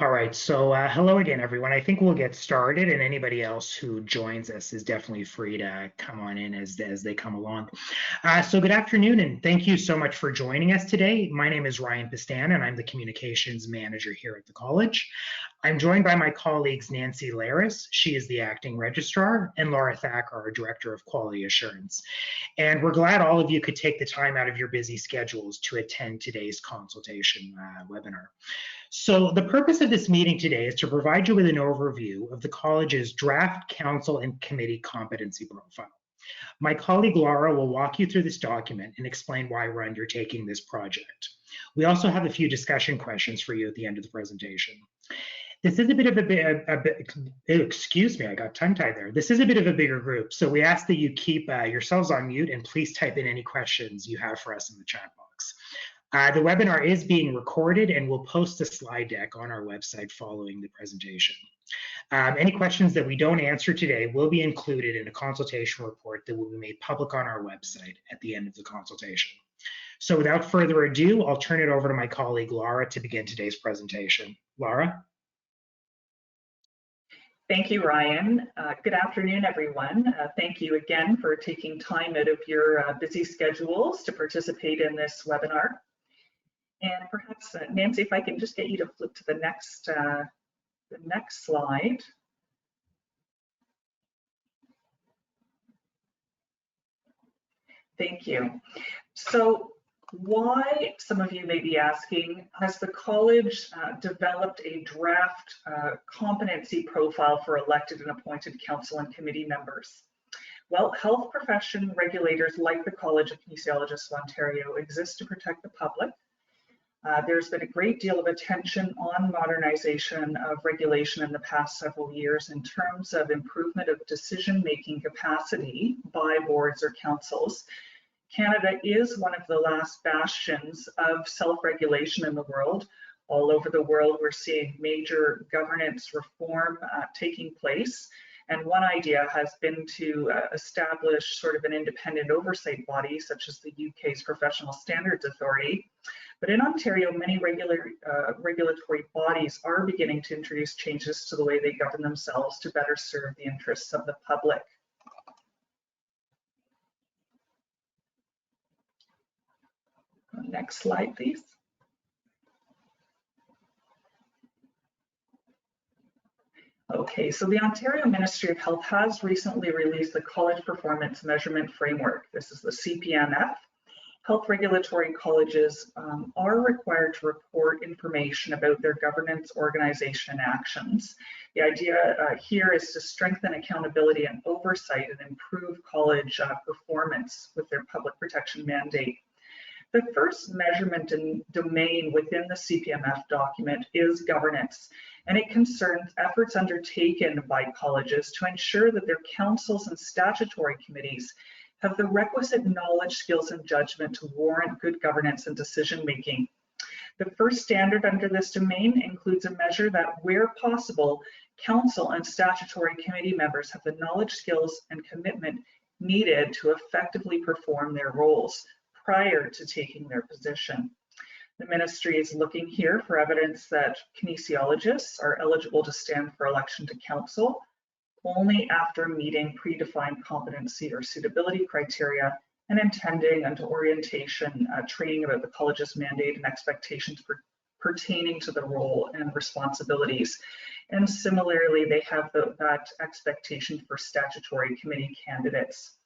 All right, so hello again, everyone. I think we'll get started, and anybody else who joins us is definitely free to come on in as they come along. So good afternoon, and thank you so much for joining us today. My name is Ryan Pistan, and I'm the Communications Manager here at the college. I'm joined by my colleagues Nancy Laris, she is the Acting Registrar, and Laura Thacker, our Director of Quality Assurance. And we're glad all of you could take the time out of your busy schedules to attend today's consultation webinar. So the purpose of this meeting today is to provide you with an overview of the college's draft council and committee competency profile. My colleague Laura will walk you through this document and explain why we're undertaking this project. We also have a few discussion questions for you at the end of the presentation. This is a bit of excuse me, I got tongue-tied there. This is a bit of a bigger group, so we ask that you keep yourselves on mute and please type in any questions you have for us in the chat box. The webinar is being recorded and we'll post a slide deck on our website following the presentation. Any questions that we don't answer today will be included in a consultation report that will be made public on our website at the end of the consultation. So without further ado, I'll turn it over to my colleague Laura to begin today's presentation. Laura? Thank you, Ryan. Good afternoon, everyone. Thank you again for taking time out of your busy schedules to participate in this webinar. And perhaps, Nancy, if I can just get you to flip to the next slide. Thank you. So why, some of you may be asking, has the college developed a draft competency profile for elected and appointed council and committee members? Well, health profession regulators like the College of Kinesiologists of Ontario exist to protect the public. There's been a great deal of attention on modernization of regulation in the past several years in terms of improvement of decision-making capacity by boards or councils. Canada is one of the last bastions of self-regulation in the world. All over the world, we're seeing major governance reform taking place. And one idea has been to establish sort of an independent oversight body, such as the UK's Professional Standards Authority. But in Ontario, many regulatory bodies are beginning to introduce changes to the way they govern themselves to better serve the interests of the public. Next slide, please. Okay, so the Ontario Ministry of Health has recently released the College Performance Measurement Framework. This is the CPMF. Health regulatory colleges are required to report information about their governance, organization, and actions. The idea here is to strengthen accountability and oversight and improve college performance with their public protection mandate. The first measurement and domain within the CPMF document is governance, and it concerns efforts undertaken by colleges to ensure that their councils and statutory committees have the requisite knowledge, skills, and judgment to warrant good governance and decision-making. The first standard under this domain includes a measure that, where possible, council and statutory committee members have the knowledge, skills, and commitment needed to effectively perform their roles prior to taking their position. The ministry is looking here for evidence that kinesiologists are eligible to stand for election to council only after meeting predefined competency or suitability criteria and attending and orientation training about the college's mandate and expectations pertaining to the role and responsibilities. And similarly, they have that expectation for statutory committee candidates.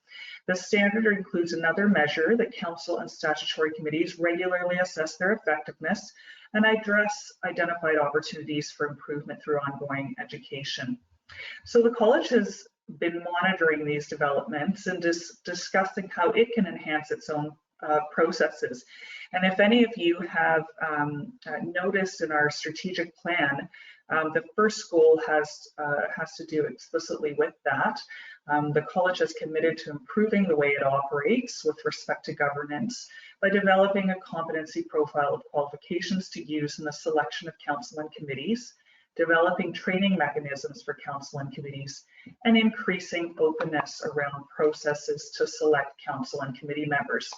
The standard includes another measure that council and statutory committees regularly assess their effectiveness and address identified opportunities for improvement through ongoing education. So the college has been monitoring these developments and discussing how it can enhance its own processes. And if any of you have noticed in our strategic plan, the first goal has to do explicitly with that. The college is committed to improving the way it operates with respect to governance by developing a competency profile of qualifications to use in the selection of council and committees, developing training mechanisms for council and committees, and increasing openness around processes to select council and committee members.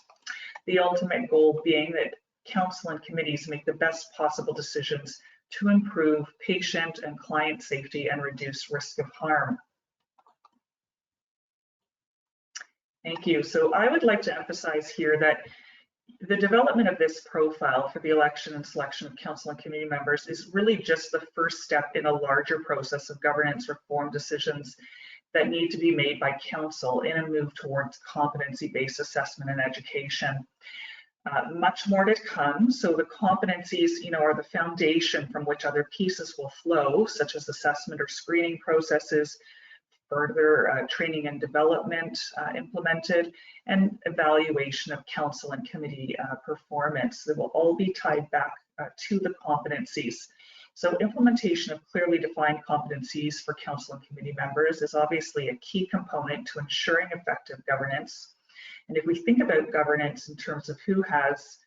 The ultimate goal being that council and committees make the best possible decisions to improve patient and client safety and reduce risk of harm. Thank you. So I would like to emphasize here that the development of this profile for the election and selection of council and committee members is really just the first step in a larger process of governance reform decisions that need to be made by council in a move towards competency-based assessment and education. Much more to come. So the competencies, are the foundation from which other pieces will flow, such as assessment or screening processes, further training and development implemented, and evaluation of council and committee performance. They will all be tied back to the competencies. So implementation of clearly defined competencies for council and committee members is obviously a key component to ensuring effective governance. And if we think about governance in terms of who has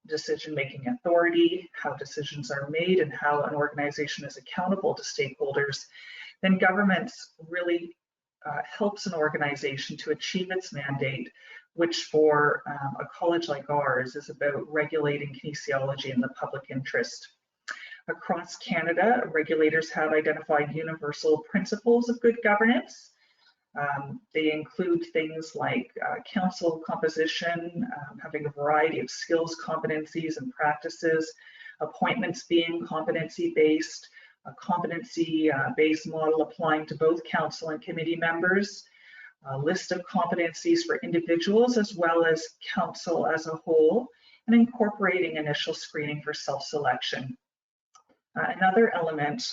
decision-making authority, how decisions are made, and how an organization is accountable to stakeholders, then governance really helps an organization to achieve its mandate, which for a college like ours is about regulating kinesiology in the public interest. Across Canada, regulators have identified universal principles of good governance. They include things like council composition, having a variety of skills, competencies, and practices, appointments being competency-based, a competency-based model applying to both council and committee members, a list of competencies for individuals as well as council as a whole, and incorporating initial screening for self-selection. Another element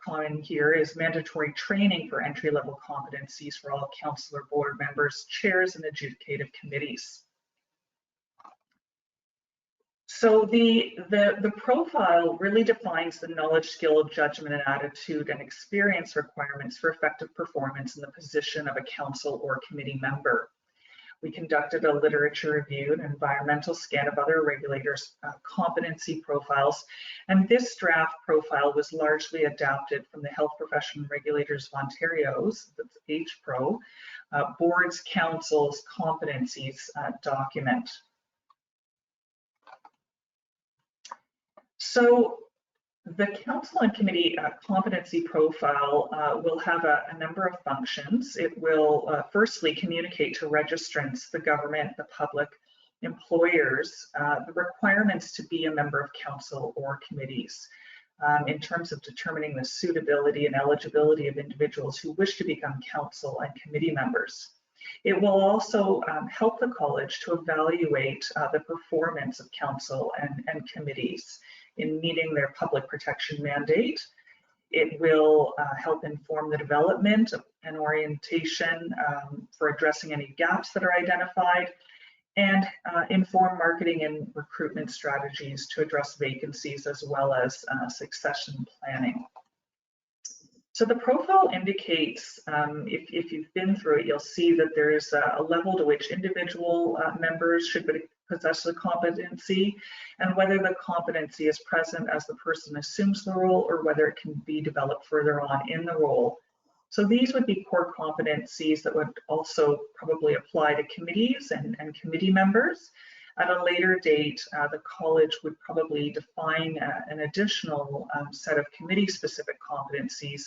common here is mandatory training for entry-level competencies for all council or board members, chairs, and adjudicative committees. So the profile really defines the knowledge, skill, judgment, and attitude and experience requirements for effective performance in the position of a council or committee member. We conducted a literature review and environmental scan of other regulators' competency profiles, and this draft profile was largely adapted from the Health Profession Regulators of Ontario's, that's HPRO, Boards Council's competencies document. So the council and committee competency profile will have a number of functions. It will firstly communicate to registrants, the government, the public, employers, the requirements to be a member of council or committees in terms of determining the suitability and eligibility of individuals who wish to become council and committee members. It will also help the college to evaluate the performance of council and committees in meeting their public protection mandate. It will help inform the development and orientation for addressing any gaps that are identified, and inform marketing and recruitment strategies to address vacancies as well as succession planning. So the profile indicates, if you've been through it, you'll see that there's a level to which individual members should possess the competency, and whether the competency is present as the person assumes the role or whether it can be developed further on in the role. So these would be core competencies that would also probably apply to committees and committee members. At a later date, the college would probably define an additional set of committee-specific competencies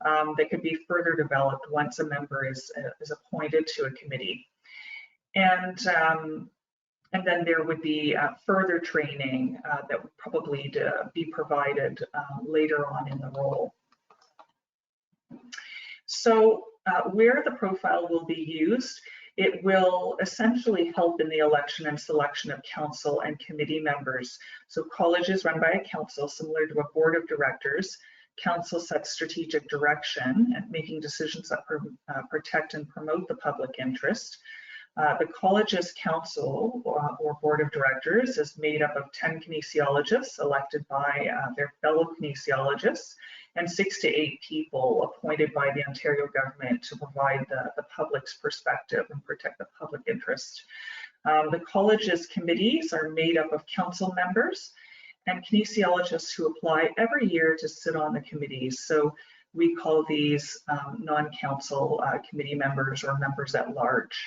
that could be further developed once a member is appointed to a committee. And then there would be further training that would probably be provided later on in the role. So where the profile will be used, it will essentially help in the election and selection of council and committee members. So college is run by a council similar to a board of directors. Council sets strategic direction and making decisions that protect and promote the public interest. The college's council or board of directors is made up of 10 kinesiologists elected by their fellow kinesiologists, and 6 to 8 people appointed by the Ontario government to provide the public's perspective and protect the public interest. The college's committees are made up of council members and kinesiologists who apply every year to sit on the committees. So we call these non-council committee members or members at large.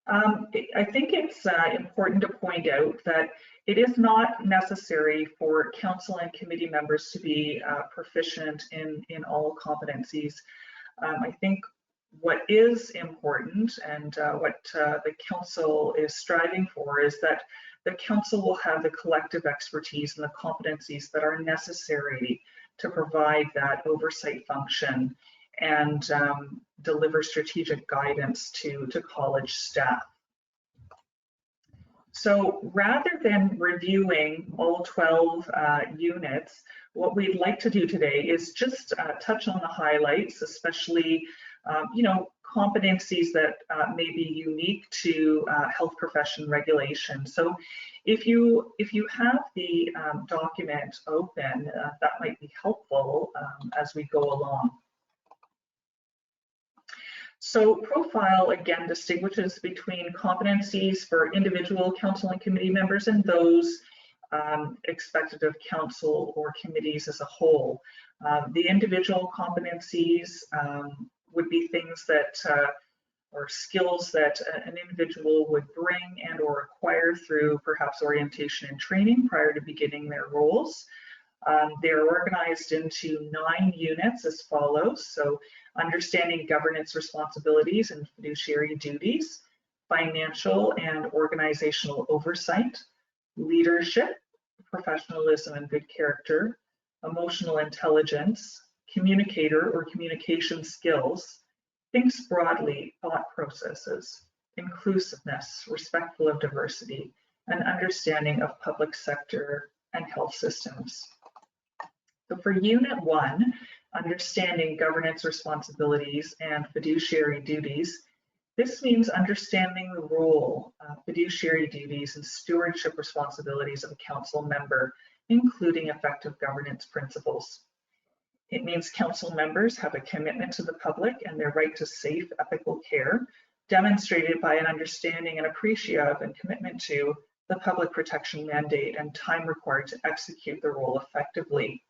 I think it's important to point out that It is not necessary for council and committee members to be proficient in all competencies. I think what is important and what the council is striving for is that the council will have the collective expertise and the competencies that are necessary to provide that oversight function and deliver strategic guidance to college staff. So rather than reviewing all 12 units, what we'd like to do today is just touch on the highlights, especially competencies that may be unique to health profession regulation. So if you have the document open, that might be helpful as we go along. So profile, again, distinguishes between competencies for individual council and committee members and those expected of council or committees as a whole. The individual competencies would be things that or skills that an individual would bring and or acquire through perhaps orientation and training prior to beginning their roles. They're organized into 9 units as follows. So understanding governance responsibilities and fiduciary duties, financial and organizational oversight, leadership, professionalism and good character, emotional intelligence, communicator or communication skills, thinks broadly, thought processes, inclusiveness, respectful of diversity, and understanding of public sector and health systems. So for Unit 1, understanding governance responsibilities and fiduciary duties, this means understanding the role, fiduciary duties, and stewardship responsibilities of a council member, including effective governance principles. It means council members have a commitment to the public and their right to safe, ethical care, demonstrated by an understanding and appreciation of and commitment to the public protection mandate and time required to execute the role effectively.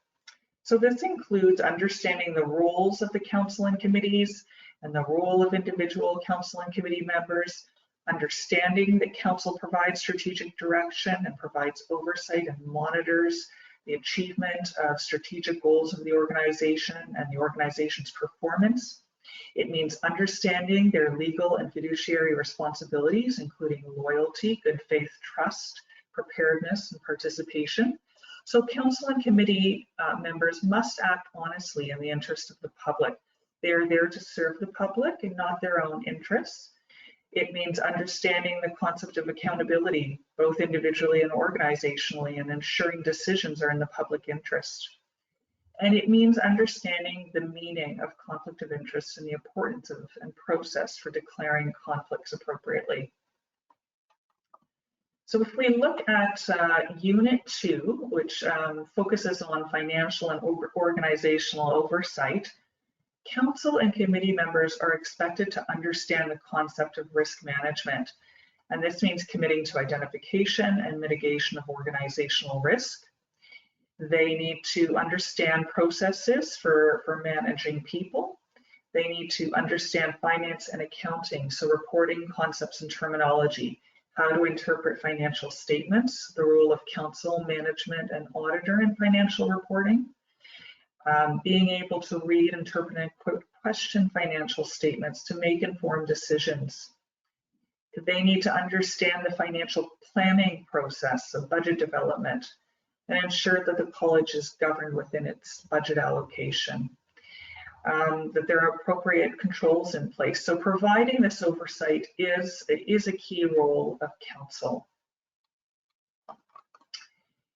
So this includes understanding the roles of the council and committees and the role of individual council and committee members, understanding that council provides strategic direction and provides oversight and monitors the achievement of strategic goals of the organization and the organization's performance. It means understanding their legal and fiduciary responsibilities, including loyalty, good faith, trust, preparedness, and participation. So council and committee members must act honestly in the interest of the public. They are there to serve the public and not their own interests. It means understanding the concept of accountability, both individually and organizationally, and ensuring decisions are in the public interest. And it means understanding the meaning of conflict of interest and the importance of and process for declaring conflicts appropriately. So if we look at Unit 2, which focuses on financial and organizational oversight, council and committee members are expected to understand the concept of risk management. And this means committing to identification and mitigation of organizational risk. They need to understand processes for managing people. They need to understand finance and accounting, so reporting concepts and terminology, how to interpret financial statements, the role of council, management, and auditor in financial reporting, being able to read, interpret, and question financial statements to make informed decisions. They need to understand the financial planning process of budget development and ensure that the college is governed within its budget allocation, that there are appropriate controls in place. So providing this oversight is a key role of council.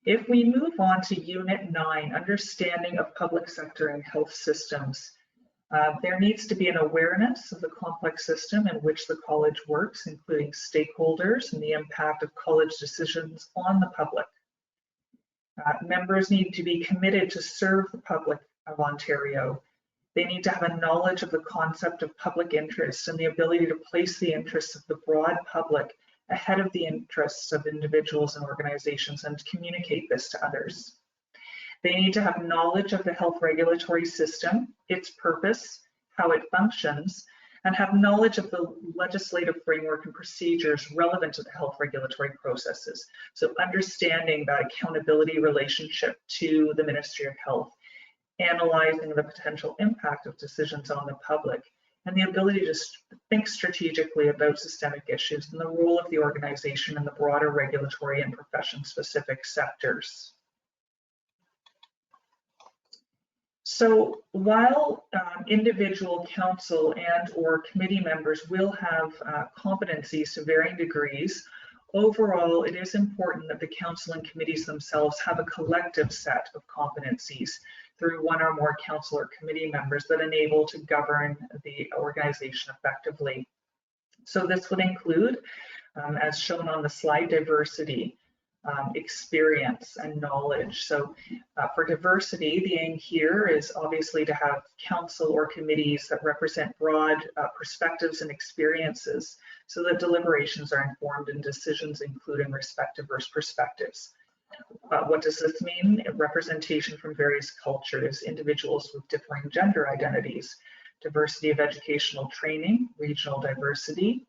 If we move on to Unit 9, understanding of public sector and health systems, there needs to be an awareness of the complex system in which the college works, including stakeholders and the impact of college decisions on the public. Members need to be committed to serve the public of Ontario. They need to have a knowledge of the concept of public interest and the ability to place the interests of the broad public ahead of the interests of individuals and organizations and to communicate this to others. They need to have knowledge of the health regulatory system, its purpose, how it functions, and have knowledge of the legislative framework and procedures relevant to the health regulatory processes. So understanding that accountability relationship to the Ministry of Health, analyzing the potential impact of decisions on the public, and the ability to think strategically about systemic issues and the role of the organization in the broader regulatory and profession-specific sectors. So while individual council and or committee members will have competencies to varying degrees, overall it is important that the council and committees themselves have a collective set of competencies through one or more council or committee members that enable to govern the organization effectively. So this would include, as shown on the slide, diversity, experience, and knowledge. So for diversity, the aim here is obviously to have council or committees that represent broad perspectives and experiences so that deliberations are informed and decisions include and respect diverse perspectives. What does this mean? Representation from various cultures, individuals with differing gender identities, diversity of educational training, regional diversity,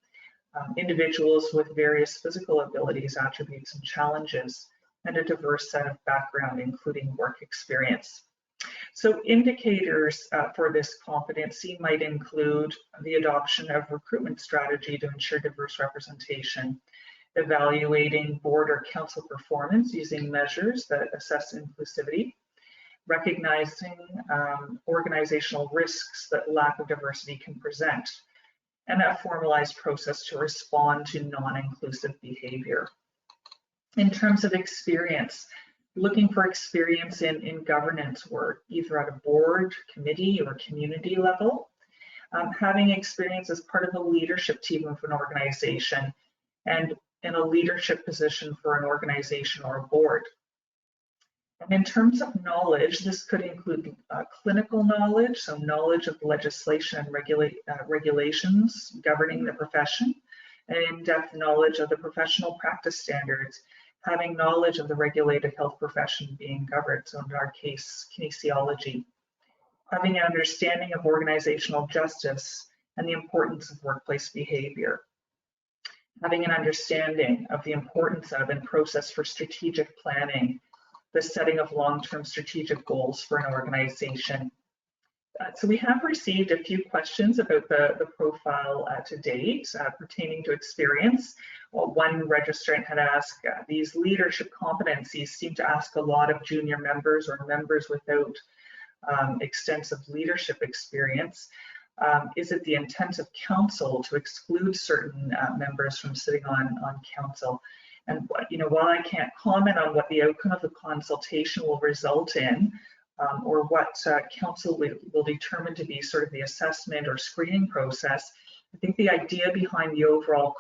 individuals with various physical abilities, attributes, and challenges, and a diverse set of background, including work experience. So indicators for this competency might include the adoption of recruitment strategy to ensure diverse representation, evaluating board or council performance using measures that assess inclusivity, recognizing organizational risks that lack of diversity can present, and a formalized process to respond to non-inclusive behavior. In terms of experience, looking for experience in governance work, either at a board, committee, or community level, having experience as part of a leadership team of an organization, and in a leadership position for an organization or a board. And in terms of knowledge, this could include clinical knowledge, so knowledge of legislation and regulations governing the profession, and in-depth knowledge of the professional practice standards, having knowledge of the regulated health profession being governed, so in our case, kinesiology, having an understanding of organizational justice and the importance of workplace behavior, having an understanding of the importance of and process for strategic planning, the setting of long-term strategic goals for an organization. So we have received a few questions about the profile to date pertaining to experience. Well, one registrant had asked, these leadership competencies seem to ask a lot of junior members or members without extensive leadership experience. Is it the intent of council to exclude certain members from sitting on council? And while I can't comment on what the outcome of the consultation will result in, or what council will determine to be sort of the assessment or screening process, I think the idea behind the overall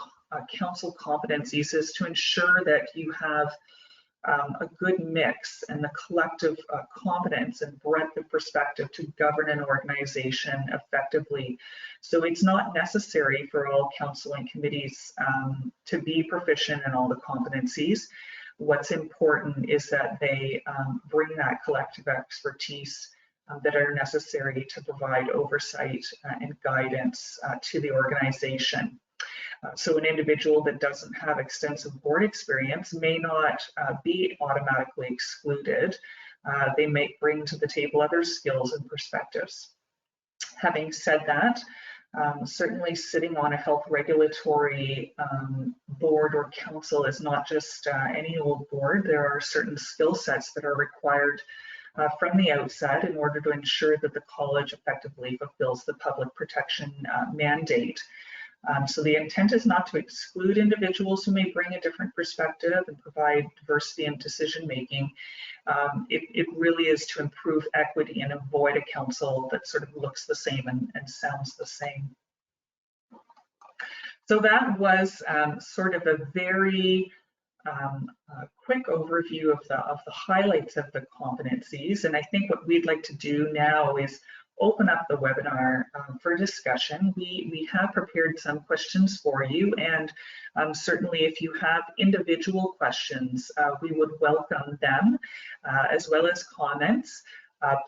council competencies is to ensure that you have a good mix and the collective competence and breadth of perspective to govern an organization effectively. So it's not necessary for all council and committees to be proficient in all the competencies. What's important is that they bring that collective expertise that are necessary to provide oversight and guidance to the organization. So an individual that doesn't have extensive board experience may not be automatically excluded. They may bring to the table other skills and perspectives. Having said that, certainly sitting on a health regulatory board or council is not just any old board. There are certain skill sets that are required from the outset in order to ensure that the college effectively fulfills the public protection mandate. So the intent is not to exclude individuals who may bring a different perspective and provide diversity in decision making. It really is to improve equity and avoid a council that sort of looks the same and sounds the same. So that was sort of a very quick overview of the highlights of the competencies. And I think what we'd like to do now is open up the webinar for discussion. We have prepared some questions for you, and certainly if you have individual questions, we would welcome them as well as comments.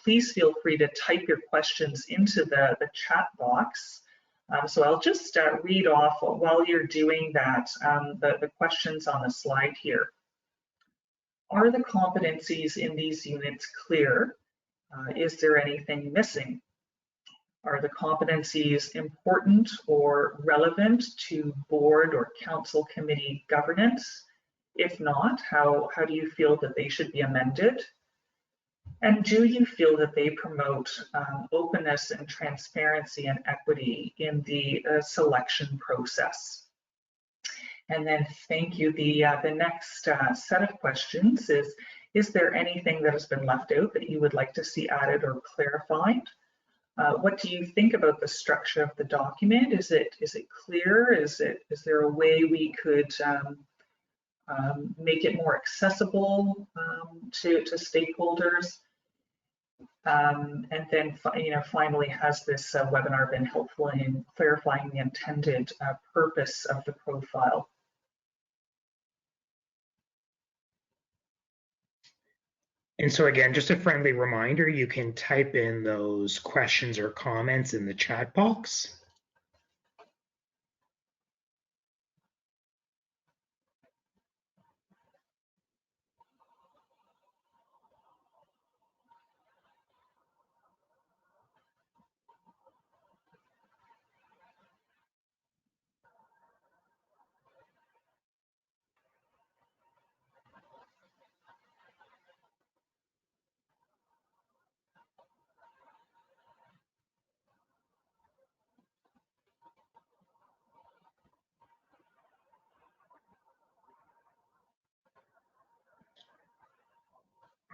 Please feel free to type your questions into the chat box. So I'll just read off while you're doing that, the questions on the slide here. Are the competencies in these units clear? Is there anything missing? Are the competencies important or relevant to board or council committee governance? If not, how do you feel that they should be amended? And do you feel that they promote openness and transparency and equity in the selection process? And then thank you. The next set of questions is there anything that has been left out that you would like to see added or clarified? What do you think about the structure of the document? Is it clear? Is there a way we could make it more accessible to stakeholders? And then, finally, has this webinar been helpful in clarifying the intended purpose of the profile? And so again, just a friendly reminder, you can type in those questions or comments in the chat box.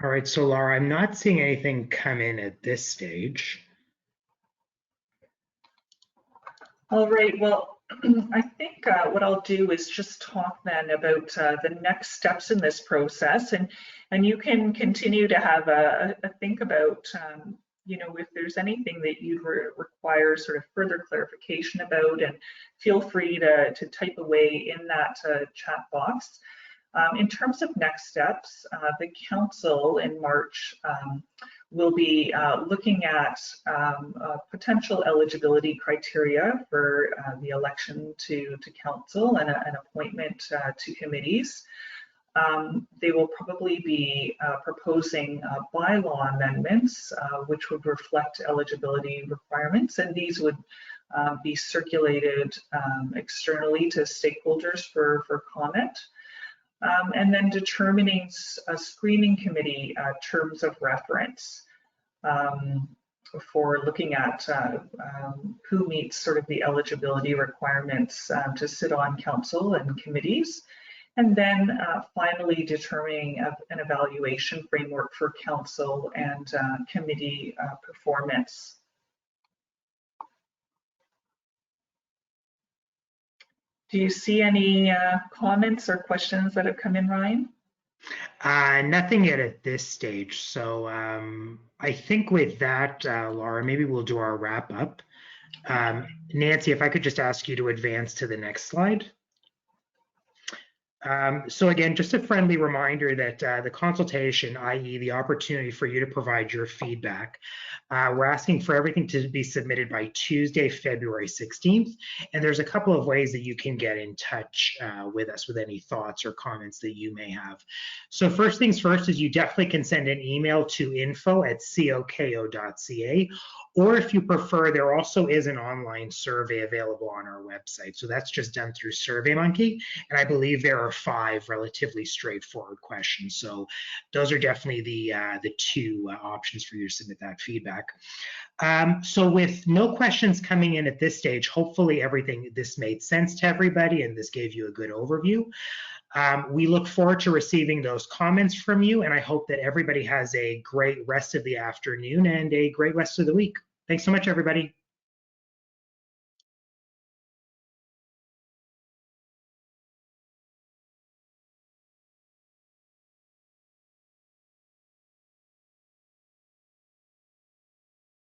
All right, so Laura, I'm not seeing anything come in at this stage. All right, well, I think what I'll do is just talk then about the next steps in this process, and you can continue to have a think about, if there's anything that you'd require sort of further clarification about, and feel free to type away in that chat box. In terms of next steps, the council in March will be looking at potential eligibility criteria for the election to council and an appointment to committees. They will probably be proposing bylaw amendments, which would reflect eligibility requirements, and these would be circulated externally to stakeholders for comment. And then determining a screening committee terms of reference for looking at who meets sort of the eligibility requirements to sit on council and committees. And then finally determining an evaluation framework for council and committee performance. Do you see any comments or questions that have come in, Ryan? Nothing yet at this stage. So I think with that, Laura, maybe we'll do our wrap up. Nancy, if I could just ask you to advance to the next slide. So again, just a friendly reminder that the consultation, i.e. the opportunity for you to provide your feedback, we're asking for everything to be submitted by Tuesday, February 16th. And there's a couple of ways that you can get in touch with us with any thoughts or comments that you may have. So first things first is you definitely can send an email to info@coko.ca. Or if you prefer, there also is an online survey available on our website. So that's just done through SurveyMonkey. And I believe there are 5 relatively straightforward questions. So those are definitely the 2 options for you to submit that feedback. So with no questions coming in at this stage, hopefully this made sense to everybody and this gave you a good overview. We look forward to receiving those comments from you, and I hope that everybody has a great rest of the afternoon and a great rest of the week. Thanks so much, everybody.